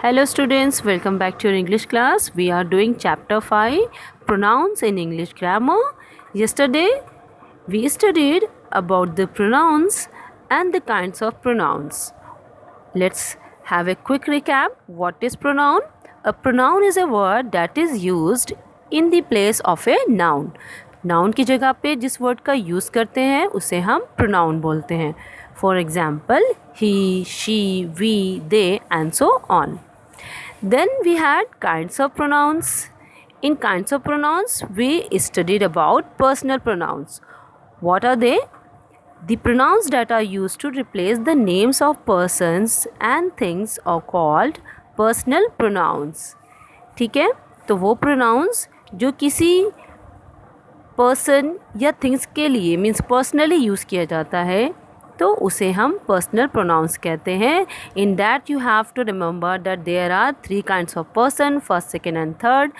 Hello students, welcome back to your English class. We are doing chapter 5, pronouns in English grammar. Yesterday we studied about the pronouns and the kinds of pronouns. Let's have a quick recap. What is pronoun? A pronoun is a word that is used in the place of a noun. Noun की जगह पे जिस word का use करते हैं उसे हम pronoun बोलते हैं. For example he, she, we, they and so on. Then we had kinds of pronouns. In kinds of pronouns, we studied about personal pronouns. What are they? The pronouns that are used to replace the names of persons and things are called personal pronouns. ठीक है, तो वो pronouns जो किसी person या things के लिए means personally use किया जाता है तो उसे हम पर्सनल प्रोनाउंस कहते हैं. In that you have to remember that there are 3 kinds of person, first, second and third,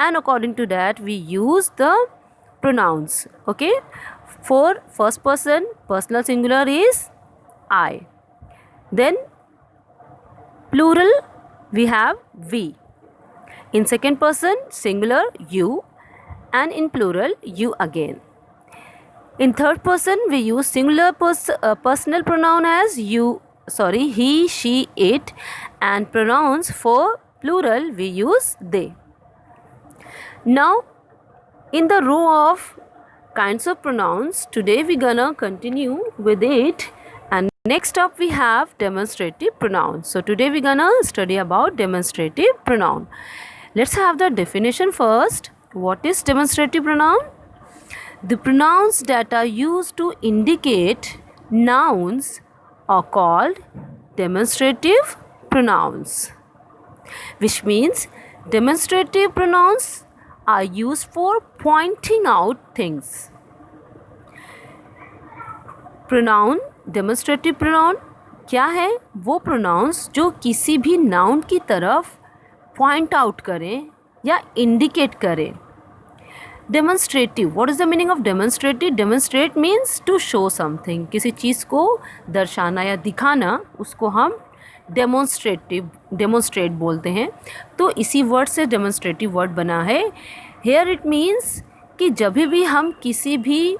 and according to that we use the pronouns. Okay, for first person personal singular is I. Then plural we have we. In second person singular you, and in plural you again. In third person we use singular personal pronoun as he, she, it, and pronouns for plural we use they. Now in the row of kinds of pronouns, today we gonna continue with it, and next up we have demonstrative pronouns. So today we gonna study about demonstrative pronoun. Let's have the definition first. What is demonstrative pronoun? The pronouns that are used to indicate nouns are called demonstrative pronouns, which means demonstrative pronouns are used for pointing out things. Pronoun, demonstrative pronoun क्या है? वो pronouns जो किसी भी noun की तरफ point out करें या indicate करें. Demonstrative, what is the meaning of demonstrative? Demonstrate means to show something. किसी चीज़ को दर्शाना या दिखाना, उसको हम demonstrate बोलते हैं. तो इसी वर्ड से demonstrative वर्ड बना है. Here it means कि जब भी हम किसी भी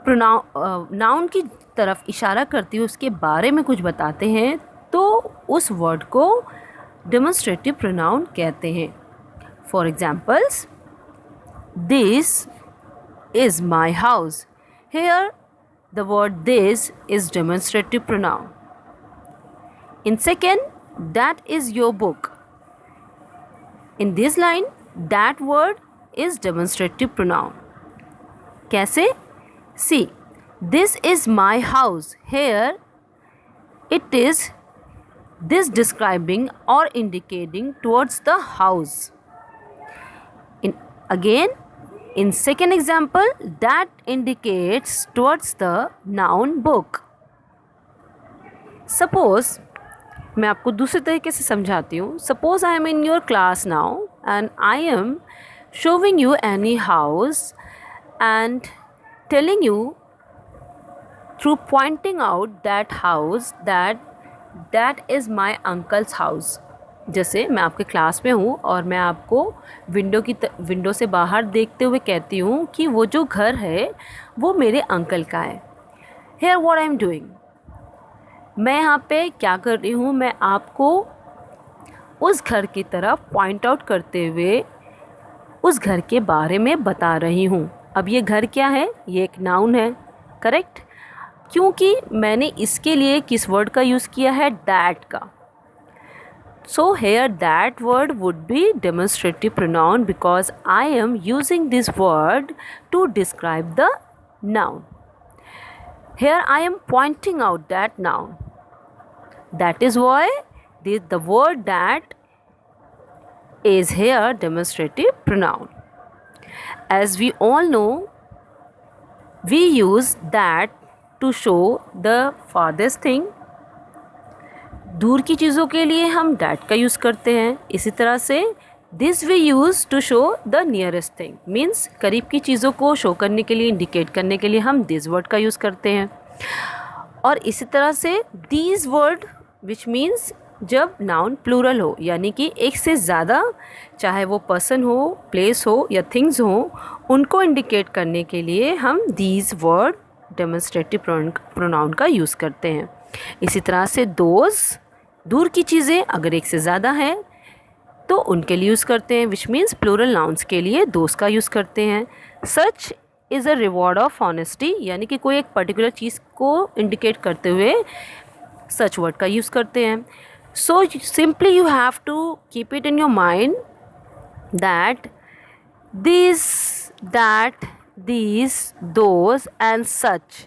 नाउन की तरफ इशारा करते हुए उसके बारे में कुछ बताते हैं तो उस वर्ड को demonstrative pronoun कहते हैं. For examples, this is my house. Here the word this is demonstrative pronoun. In second, that is your book. In this line, that word is demonstrative pronoun. कैसे? See, this is my house. Here it is this describing or indicating towards the house. In second example, that indicates towards the noun book. Suppose मैं आपको दूसरे तरीके से समझाती हूँ. Suppose I am in your class now and I am showing you any house and telling you through pointing out that house that is my uncle's house. जैसे मैं आपके क्लास में हूँ और मैं आपको विंडो से बाहर देखते हुए कहती हूँ कि वो जो घर है वो मेरे अंकल का है. Here what I am doing, मैं यहाँ पे क्या कर रही हूँ? मैं आपको उस घर की तरफ पॉइंट आउट करते हुए उस घर के बारे में बता रही हूँ. अब ये घर क्या है? ये एक नाउन है, करेक्ट? क्योंकि मैंने इसके लिए किस वर्ड का यूज़ किया है? दैट का. So here that word would be demonstrative pronoun because I am using this word to describe the noun. Here I am pointing out that noun. That is why the word that is here demonstrative pronoun. As we all know, we use that to show the farthest thing. दूर की चीज़ों के लिए हम that का use करते हैं. इसी तरह से this we use to show the nearest thing means करीब की चीज़ों को शो करने के लिए, इंडिकेट करने के लिए हम दिस वर्ड का यूज़ करते हैं. और इसी तरह से दीज वर्ड विच मीन्स जब नाउन प्लूरल हो, यानी कि एक से ज़्यादा, चाहे वो पर्सन हो, प्लेस हो या थिंग्स हो, उनको इंडिकेट करने के लिए हम दीज वर्ड डेमोन्स्ट्रेटिव प्रोनाउन का यूज़ करते हैं। इसी तरह से दोज, दूर की चीज़ें अगर एक से ज़्यादा हैं तो उनके लिए यूज़ करते हैं, विच मीन्स प्लूरल नाउन्स के लिए दोज का यूज़ करते हैं। Such is a reward of honesty, यानी कि कोई एक पर्टिकुलर चीज़ को इंडिकेट करते हुए सच वर्ड का यूज़ करते हैं। So simply you have to keep it in your mind that this, that, these, those and such,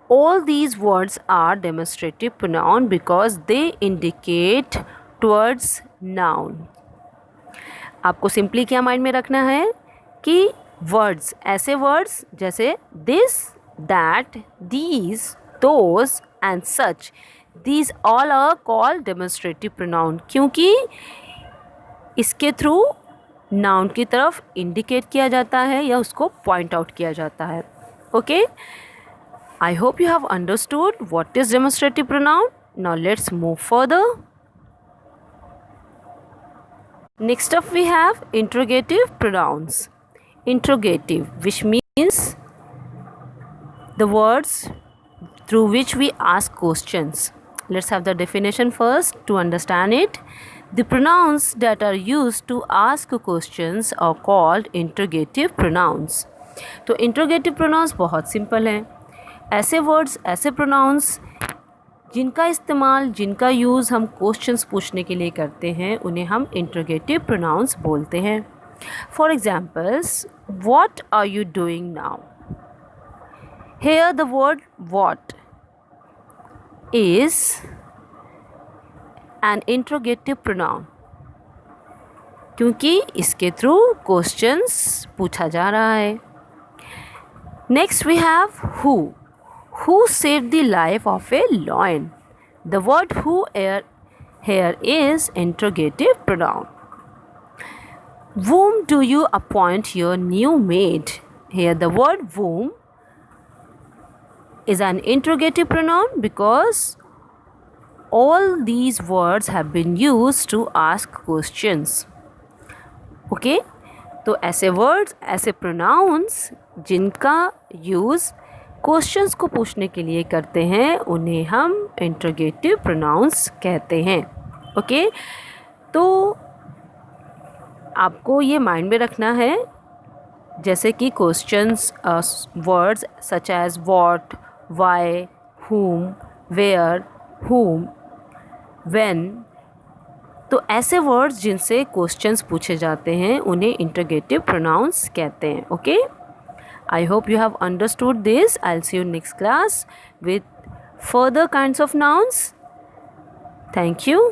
all these words are demonstrative pronoun because they indicate towards noun. आपको simply क्या mind में रखना है कि words, ऐसे words जैसे this, that, these, those and such, these all are called demonstrative pronoun, क्योंकि इसके थ्रू नाउन की तरफ इंडिकेट किया जाता है या उसको पॉइंट आउट किया जाता है। Okay, I hope you have understood what is demonstrative pronoun. Now let's move further. Next up we have interrogative pronouns. Interrogative, which means the words through which we ask questions. Let's have the definition first to understand it. The pronouns that are used to ask questions are called interrogative pronouns. तो interrogative pronouns बहुत simple हैं। ऐसे words, ऐसे pronouns जिनका इस्तेमाल, जिनका use हम questions पूछने के लिए करते हैं, उन्हें हम interrogative pronouns बोलते हैं। For examples, what are you doing now? Here the word what is an interrogative pronoun, क्योंकि इसके थ्रू क्वेश्चंस पूछा जा रहा है। Next we have who saved the life of a lion. The word who here is interrogative pronoun. Whom do you appoint your new maid? Here the word whom is an interrogative pronoun because all these words have been used to ask questions. Okay, तो ऐसे words, ऐसे pronouns जिनका use questions को पूछने के लिए करते हैं, उन्हें हम interrogative pronouns कहते हैं। ओके, तो आपको ये माइंड में रखना है, जैसे कि questions words such as what, why, whom, where, whom, when, तो ऐसे वर्ड्स जिनसे क्वेश्चंस पूछे जाते हैं उन्हें इंटरोगेटिव प्रोनाउंस कहते हैं। Okay, I hope you have understood this. I will see you next class with further kinds of nouns. Thank you.